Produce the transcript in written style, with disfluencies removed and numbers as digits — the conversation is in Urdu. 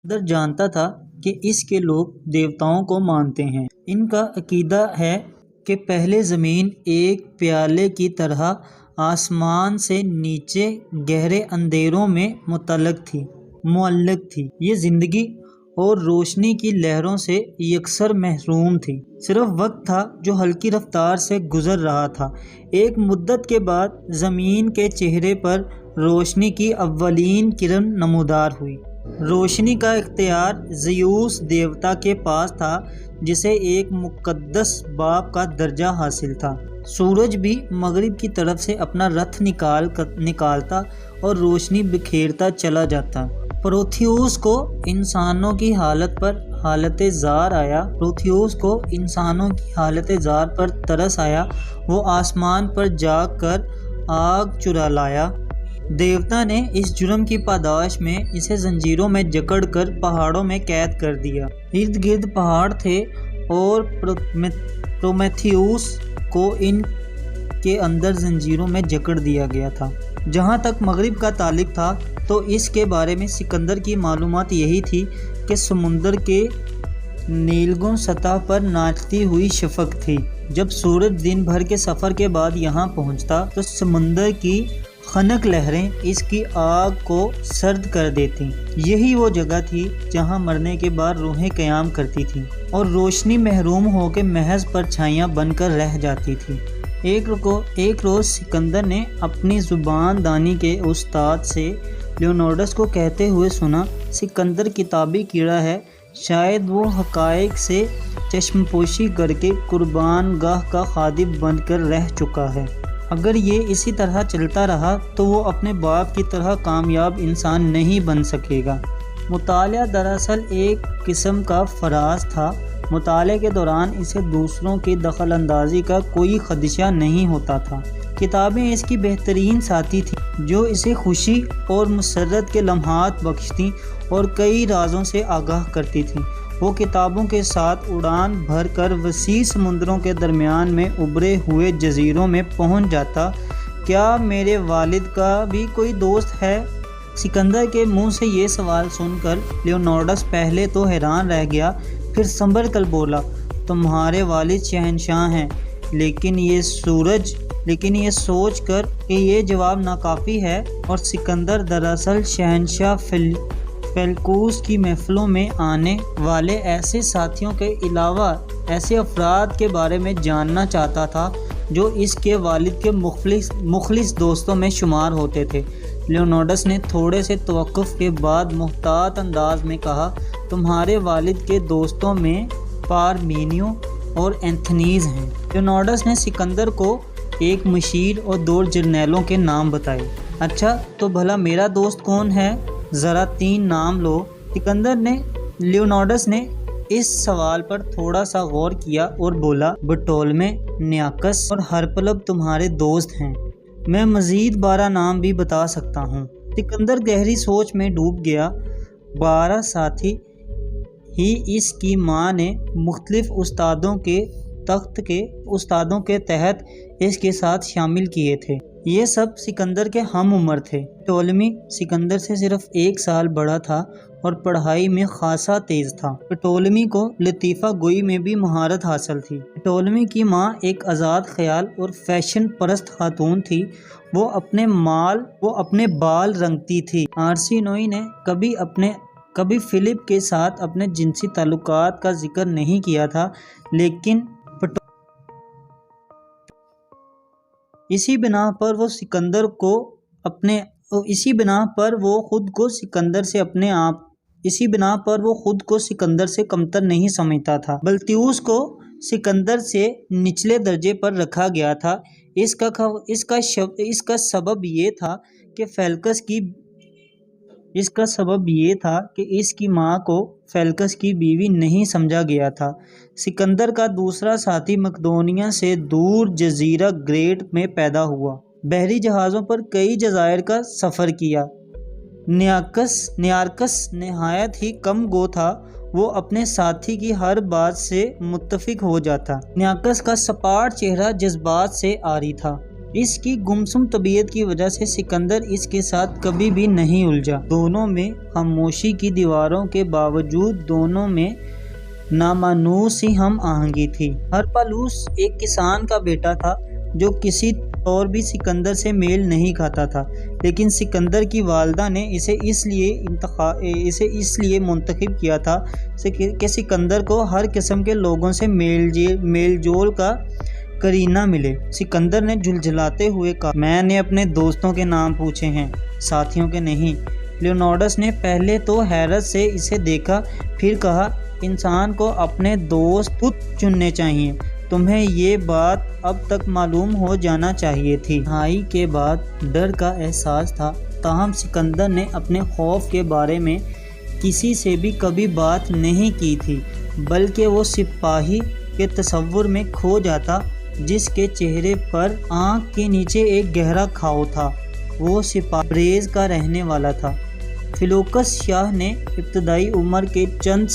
سکندر جانتا تھا کہ اس کے لوگ دیوتاؤں کو مانتے ہیں۔ ان کا عقیدہ ہے کہ پہلے زمین ایک پیالے کی طرح آسمان سے نیچے گہرے اندھیروں میں معلق تھی۔ یہ زندگی اور روشنی کی لہروں سے یکسر محروم تھی۔ صرف وقت تھا جو ہلکی رفتار سے گزر رہا تھا۔ ایک مدت کے بعد زمین کے چہرے پر روشنی کی اولین کرن نمودار ہوئی۔ روشنی کا اختیار زیوس دیوتا کے پاس تھا، جسے ایک مقدس باپ کا درجہ حاصل تھا۔ سورج بھی مغرب کی طرف سے اپنا رتھ نکالتا اور روشنی بکھیرتا چلا جاتا۔ پروتھیوس کو انسانوں کی حالت زار پر ترس آیا۔ وہ آسمان پر جا کر آگ چرا لایا۔ دیوتا نے اس جرم کی پاداش میں اسے زنجیروں میں جکڑ کر پہاڑوں میں قید کر دیا۔ ارد گرد پہاڑ تھے اور پرومیتھیوس کو ان کے اندر زنجیروں میں جکڑ دیا گیا تھا۔ جہاں تک مغرب کا تعلق تھا تو اس کے بارے میں سکندر کی معلومات یہی تھی کہ سمندر کے نیلگوں سطح پر ناچتی ہوئی شفق تھی۔ جب سورج دن بھر کے سفر کے بعد یہاں پہنچتا تو سمندر کی خنک لہریں اس کی آگ کو سرد کر دیتی۔ یہی وہ جگہ تھی جہاں مرنے کے بعد روحیں قیام کرتی تھیں اور روشنی محروم ہو کے محض پرچھائیاں بن کر رہ جاتی تھی۔ ایک روز سکندر نے اپنی زبان دانی کے استاد سے لیونارڈس کو کہتے ہوئے سنا، سکندر کتابی کیڑا ہے، شاید وہ حقائق سے چشم پوشی کر کے قربان گاہ کا خادم بن کر رہ چکا ہے۔ اگر یہ اسی طرح چلتا رہا تو وہ اپنے باپ کی طرح کامیاب انسان نہیں بن سکے گا۔ مطالعہ دراصل ایک قسم کا فراز تھا۔ مطالعے کے دوران اسے دوسروں کی دخل اندازی کا کوئی خدشہ نہیں ہوتا تھا۔ کتابیں اس کی بہترین ساتھی تھیں جو اسے خوشی اور مسرت کے لمحات بخشتیں اور کئی رازوں سے آگاہ کرتی تھیں۔ وہ کتابوں کے ساتھ اڑان بھر کر وسیع سمندروں کے درمیان میں ابھرے ہوئے جزیروں میں پہنچ جاتا۔ کیا میرے والد کا بھی کوئی دوست ہے؟ سکندر کے منہ سے یہ سوال سن کر لیونارڈس پہلے تو حیران رہ گیا، پھر سنبھل کر بولا، تمہارے والد شہنشاہ ہیں، لیکن یہ سوچ کر کہ یہ جواب ناکافی ہے اور سکندر دراصل شہنشاہ فیلکوس کی محفلوں میں آنے والے ایسے ساتھیوں کے علاوہ ایسے افراد کے بارے میں جاننا چاہتا تھا جو اس کے والد کے مخلص دوستوں میں شمار ہوتے تھے۔ لیونارڈس نے تھوڑے سے توقف کے بعد محتاط انداز میں کہا، تمہارے والد کے دوستوں میں پارمینیو اور اینتھنیز ہیں۔ لیونارڈس نے سکندر کو ایک مشیر اور 2 جرنیلوں کے نام بتائے۔ اچھا تو بھلا میرا دوست کون ہے؟ ذرا 3 نام لو۔ لیونارڈس نے اس سوال پر تھوڑا سا غور کیا اور بولا، بٹولمے، نیاکس اور ہرپلب تمہارے دوست ہیں۔ میں مزید 12 نام بھی بتا سکتا ہوں۔ سکندر گہری سوچ میں ڈوب گیا۔ 12 ساتھی ہی اس کی ماں نے مختلف استادوں کے تحت اس کے ساتھ شامل کیے تھے۔ یہ سب سکندر کے ہم عمر تھے۔ پٹولمی سکندر سے صرف 1 سال بڑا تھا اور پڑھائی میں خاصا تیز تھا۔ پٹولمی کو لطیفہ گوئی میں بھی مہارت حاصل تھی۔ پٹولمی کی ماں ایک آزاد خیال اور فیشن پرست خاتون تھی۔ وہ اپنے بال رنگتی تھی۔ آرسی نوئی نے کبھی فلپ کے ساتھ اپنے جنسی تعلقات کا ذکر نہیں کیا تھا، لیکن اسی بنا پر وہ خود کو سکندر سے کمتر نہیں سمجھتا تھا۔ بلتیوس کو سکندر سے نچلے درجے پر رکھا گیا تھا۔ اس کا سبب یہ تھا کہ اس کی ماں کو فیلکس کی بیوی نہیں سمجھا گیا تھا۔ سکندر کا دوسرا ساتھی مقدونیہ سے دور جزیرہ گریٹ میں پیدا ہوا۔ بحری جہازوں پر کئی جزائر کا سفر کیا۔ نیارکس نہایت ہی کم گو تھا۔ وہ اپنے ساتھی کی ہر بات سے متفق ہو جاتا۔ نیارکس کا سپاٹ چہرہ جذبات سے عاری تھا۔ اس کی گمسم طبیعت کی وجہ سے سکندر اس کے ساتھ کبھی بھی نہیں الجھا۔ دونوں میں خاموشی کی دیواروں کے باوجود دونوں میں نامانوس سی ہم آہنگی تھی۔ ہرپالوس ایک کسان کا بیٹا تھا جو کسی طور بھی سکندر سے میل نہیں کھاتا تھا، لیکن سکندر کی والدہ نے اسے اس لیے منتخب کیا تھا کہ سکندر کو ہر قسم کے لوگوں سے میل جول کا قرینہ ملے۔ سکندر نے جھلجھلاتے ہوئے کہا، میں نے اپنے دوستوں کے نام پوچھے ہیں، ساتھیوں کے نہیں۔ لیونارڈس نے پہلے تو حیرت سے اسے دیکھا، پھر کہا، انسان کو اپنے دوست خود چننے چاہیے، تمہیں یہ بات اب تک معلوم ہو جانا چاہیے تھی۔ تنہائی کے بعد ڈر کا احساس تھا، تاہم سکندر نے اپنے خوف کے بارے میں کسی سے بھی کبھی بات نہیں کی تھی، بلکہ وہ سپاہی کے تصور میں کھو جاتا جس کے چہرے پر آنکھ کے نیچے ایک گہرا کھاؤ تھا۔ وہ سپاہی بریز کا رہنے والا تھا۔ فیلوکس شاہ نے ابتدائی عمر کے چند